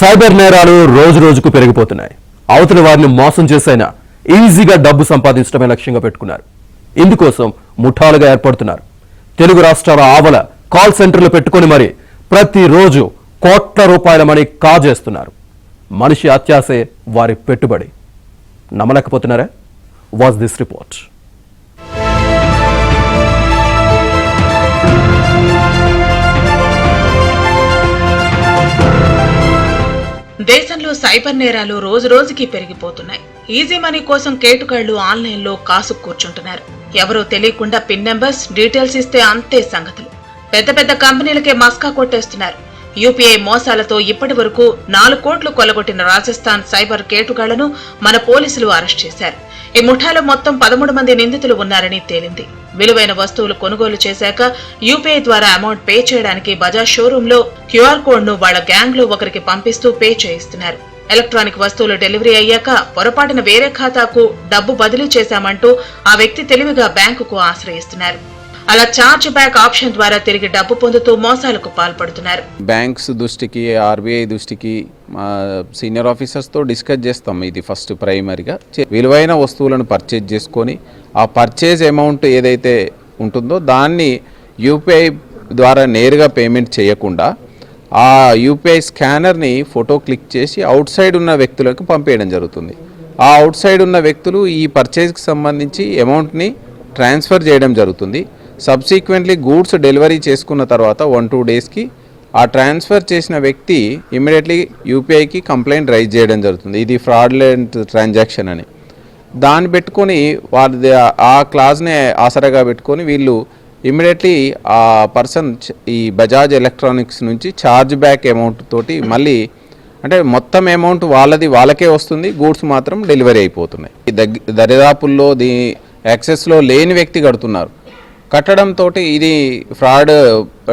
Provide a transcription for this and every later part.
Cyber నేరాలు రోజు రోజుకు పెరిగిపోతున్నాయి. అవతల వారిని మోసం చేసైనా ఈజీగా డబ్బు సంపాదించడమే లక్ష్యంగా పెట్టుకున్నారు. ఇందుకోసం ముఠాలుగా ఏర్పడుతున్నారు. తెలుగు రాష్ట్రాల ఆవల కాల్ సెంటర్లు పెట్టుకొని మరి ప్రతిరోజు కోట్ల రూపాయల మనీ కాజేస్తున్నారు. మనిషి అత్యాసే వారి పెట్టుబడి. నమ్మలేకపోతున్నారా? Watch this report. దేశంలో సైబర్ నేరాలు రోజు రోజుకి పెరిగిపోతున్నాయి. ఈజీ మనీ కోసం కేటుగాళ్లు ఆన్లైన్లో కాసు కూర్చుంటున్నారు. ఎవరో తెలియకుండా పిన్ నెంబర్స్ డీటెయిల్స్ ఇస్తే అంతే సంగతులు. పెద్ద పెద్ద కంపెనీలకే మస్కా కొట్టేస్తున్నారు. యూపీఐ మోసాలతో ఇప్పటి వరకు 4 కోట్లు కొల్లగొట్టిన రాజస్థాన్ సైబర్ కేటుగాళ్లను మన పోలీసులు అరెస్ట్ చేశారు. ఈ ముఠాలో మొత్తం 13 మంది నిందితులు ఉన్నారని తేలింది. విలువైన వస్తువులు కొనుగోలు చేశాక యూపీఐ ద్వారా అమౌంట్ పే చేయడానికి బజాజ్ షోరూమ్ లో క్యూఆర్ కోడ్ ను వాళ్ల గ్యాంగ్ లో ఒకరికి పంపిస్తూ పే చేయిస్తున్నారు. ఎలక్ట్రానిక్ వస్తువులు డెలివరీ అయ్యాక పొరపాటున వేరే ఖాతాకు డబ్బు బదిలీ చేశామంటూ ఆ వ్యక్తి తెలివిగా బ్యాంకుకు ఆశ్రయిస్తున్నారు. అలా చార్జ్ బ్యాక్ ఆప్షన్ ద్వారా తిరిగి డబ్బు పొందుతూ మోసాలకు పాల్పడుతున్నారు. బ్యాంక్స్ దృష్టికి, ఆర్బీఐ దృష్టికి సీనియర్ ఆఫీసర్స్తో డిస్కస్ చేస్తాం. ఇది ఫస్ట్ ప్రైమరీగా విలువైన వస్తువులను పర్చేజ్ చేసుకొని ఆ పర్చేజ్ అమౌంట్ ఏదైతే ఉంటుందో దాన్ని యూపీఐ ద్వారా నేరుగా పేమెంట్ చేయకుండా ఆ యూపీఐ స్కానర్ని ఫోటో క్లిక్ చేసి అవుట్ సైడ్ ఉన్న వ్యక్తులకు పంపేయడం జరుగుతుంది. ఆ అవుట్ సైడ్ ఉన్న వ్యక్తులు ఈ పర్చేజ్కి సంబంధించి అమౌంట్ని ట్రాన్స్ఫర్ చేయడం జరుగుతుంది. సబ్సిక్వెంట్లీ గూడ్స్ డెలివరీ చేసుకున్న తర్వాత 1-2 డేస్కి ఆ ట్రాన్స్ఫర్ చేసిన వ్యక్తి ఇమ్మీడియట్లీ యూపీఐకి కంప్లైంట్ రైజ్ చేయడం జరుగుతుంది. ఇది ఫ్రాడ్లెంట్ ట్రాన్సాక్షన్ అని. దాన్ని పెట్టుకొని వారి ఆ క్లాజ్నే ఆసరాగా పెట్టుకొని వీళ్ళు ఇమ్మీడియట్లీ ఆ పర్సన్ ఈ బజాజ్ ఎలక్ట్రానిక్స్ నుంచి ఛార్జ్ బ్యాక్ అమౌంట్ తోటి మళ్ళీ అంటే మొత్తం అమౌంట్ వాళ్ళకే వస్తుంది, గూడ్స్ మాత్రం డెలివరీ అయిపోతున్నాయి. దరిదాపుల్లో యాక్సెస్లో లేని వ్యక్తి కడుతున్నారు. కట్టడంతో ఇది ఫ్రాడ్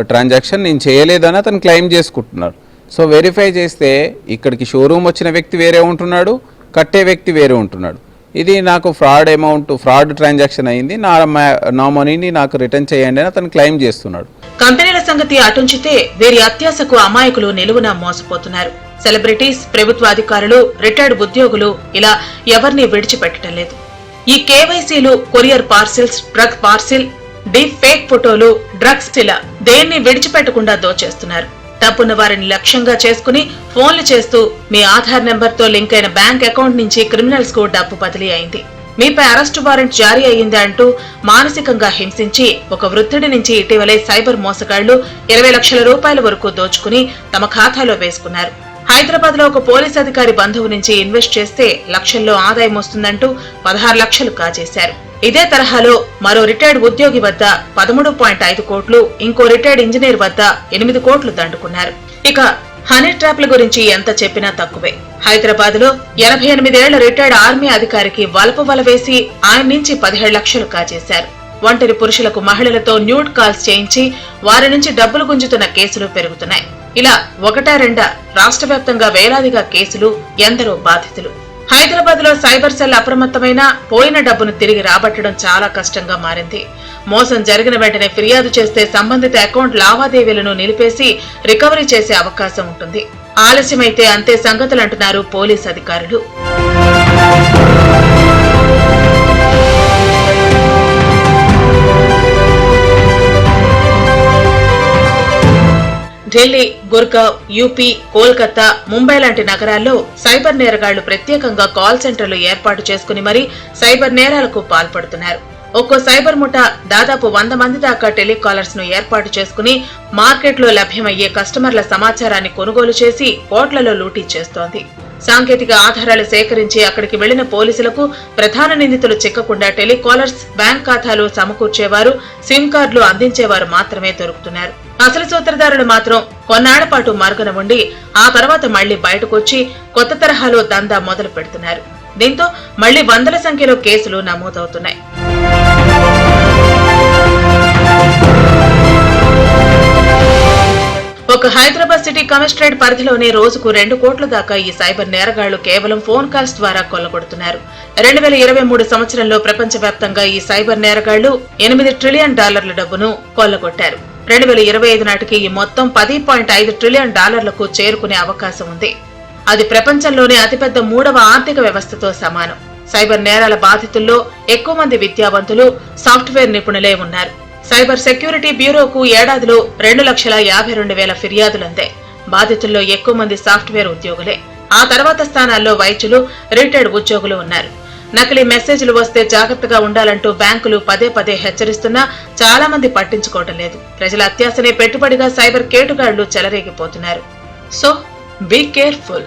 ట్రాన్సాక్షన్, నేను చేయలేదని అతను క్లెయిమ్ చేసుకుంటున్నారు. సో వెరిఫై చేస్తే ఇక్కడికి షోరూమ్ వచ్చిన వ్యక్తి వేరే ఉంటున్నాడు, కట్టే వ్యక్తి వేరే ఉంటున్నాడు. ఇది నాకు ఫ్రాడ్ ట్రాన్సాక్షన్ అయింది, నా మనీని నాకు రిటర్న్ చేయండి అని అతను క్లెయిమ్ చేస్తున్నాడు. కంపెనీల సంగతి అటుంచితే వీరి అత్యాశకు అమాయకులు నిలువున మోసపోతున్నారు. సెలబ్రిటీస్, ప్రభుత్వ అధికారులు, రిటైర్డ్ ఉద్యోగులు ఇలా ఎవరిని విడిచిపెట్టడం లేదు. ఈ కేవైసీలు, courier parcels, drug parcel, deep fake ఫోటోలు, డ్రగ్స్ ఇలా దేన్ని విడిచిపెట్టకుండా దోచేస్తున్నారు. డబ్బున్న వారిని లక్ష్యంగా చేసుకుని ఫోన్లు చేస్తూ మీ ఆధార్ నెంబర్ తో లింక్ అయిన బ్యాంక్ అకౌంట్ నుంచి క్రిమినల్స్ కు డబ్బు బదిలీ అయింది, మీపై అరెస్టు వారెంట్ జారీ అయ్యింది అంటూ మానసికంగా హింసించి ఒక వృద్ధుడి నుంచి ఇటీవలే సైబర్ మోసగాళ్లు 20 లక్షల రూపాయల వరకు దోచుకుని తమ ఖాతాలో వేసుకున్నారు. హైదరాబాద్ లో ఒక పోలీస్ అధికారి బంధువు నుంచి ఇన్వెస్ట్ చేస్తే లక్షల్లో ఆదాయం వస్తుందంటూ 16 లక్షలు కాజేశారు. ఇదే తరహాలో మరో రిటైర్డ్ ఉద్యోగి వద్ద 13.5 కోట్లు, ఇంకో రిటైర్డ్ ఇంజనీర్ వద్ద 8 కోట్లు దండుకున్నారు. ఇక హనీ ట్రాప్ల గురించి ఎంత చెప్పినా తక్కువే. హైదరాబాద్ లో 88 ఏళ్ల రిటైర్డ్ ఆర్మీ అధికారికి వల వేసి ఆయన నుంచి 17 లక్షలు కాజేశారు. ఒంటరి పురుషులకు మహిళలతో న్యూడ్ కాల్స్ చేయించి వారి నుంచి డబ్బులు గుంజుతున్న కేసులు పెరుగుతున్నాయి. ఇలా 1-2 రాష్ట్ర వ్యాప్తంగా వేలాదిగా కేసులు, ఎందరో బాధితులు. హైదరాబాద్ లో సైబర్ సెల్ అప్రమత్తమైన పోయిన డబ్బును తిరిగి రాబట్టడం చాలా కష్టంగా మారింది. మోసం జరిగిన వెంటనే ఫిర్యాదు చేస్తే సంబంధిత అకౌంట్ లావాదేవీలను నిలిపేసి రికవరీ చేసే అవకాశం ఉంటుంది. ఆలస్యమైతే అంతే సంగతులంటున్నారు పోలీస్ అధికారులు. ఢిల్లీ, గుర్గావ్, యూపీ, కోల్కతా, ముంబై లాంటి నగరాల్లో సైబర్ నేరగాళ్లు ప్రత్యేకంగా కాల్ సెంటర్లు ఏర్పాటు చేసుకుని మరీ సైబర్ నేరాలకు పాల్పడుతున్నారు. ఒక్కో సైబర్ ముఠా దాదాపు 100 మంది దాకా టెలికాలర్స్ ను ఏర్పాటు చేసుకుని మార్కెట్లో లభ్యమయ్యే కస్టమర్ల సమాచారాన్ని కొనుగోలు చేసి కోట్లలో లూటీ చేస్తోంది. సాంకేతిక ఆధారాలు సేకరించి అక్కడికి వెళ్లిన పోలీసులకు ప్రధాన నిందితులు చిక్కకుండా టెలికాలర్స్, బ్యాంక్ ఖాతాలు సమకూర్చేవారు, సిమ్ కార్డులు అందించేవారు మాత్రమే దొరుకుతున్నారు. అసలు సూత్రధారులు మాత్రం కొన్నాళ్ల పాటు మరుగున ఉండి ఆ తర్వాత మళ్లీ బయటకొచ్చి కొత్త తరహాలో దందా మొదలు పెడుతున్నారు. దీంతో మళ్లీ వందల సంఖ్యలో కేసులు నమోదవుతున్నాయి. ఒక హైదరాబాద్ సిటీ కమిషనరేట్ పరిధిలోనే రోజుకు 2 కోట్ల దాకా ఈ సైబర్ నేరగాళ్లు కేవలం ఫోన్ కాల్స్ ద్వారా కొల్లగొడుతున్నారు. 2023 సంవత్సరంలో ప్రపంచవ్యాప్తంగా ఈ సైబర్ నేరగాళ్లు $8 ట్రిలియన్ డబ్బును కొల్లగొట్టారు. 2025 నాటికి ఈ మొత్తం $10.5 ట్రిలియన్ చేరుకునే అవకాశం ఉంది. అది ప్రపంచంలోనే అతిపెద్ద 3వ ఆర్థిక వ్యవస్థతో సమానం. సైబర్ నేరాల బాధితుల్లో ఎక్కువ మంది విద్యావంతులు, సాఫ్ట్వేర్ నిపుణులే ఉన్నారు. సైబర్ సెక్యూరిటీ బ్యూరోకు ఏడాదిలో 2,52,000 ఫిర్యాదులందాయి. బాధితుల్లో ఎక్కువ మంది సాఫ్ట్వేర్ ఉద్యోగులే. ఆ తర్వాత స్థానాల్లో వైద్యులు, రిటైర్డ్ ఉద్యోగులు ఉన్నారు. నకిలీ మెసేజ్లు వస్తే జాగ్రత్తగా ఉండాలంటూ బ్యాంకులు పదే హెచ్చరిస్తున్నా చాలా మంది పట్టించుకోవటం లేదు. ప్రజల అత్యాశనే పెట్టుబడిగా సైబర్ కేటుగాళ్లు చెలరేగిపోతున్నారు. So be careful.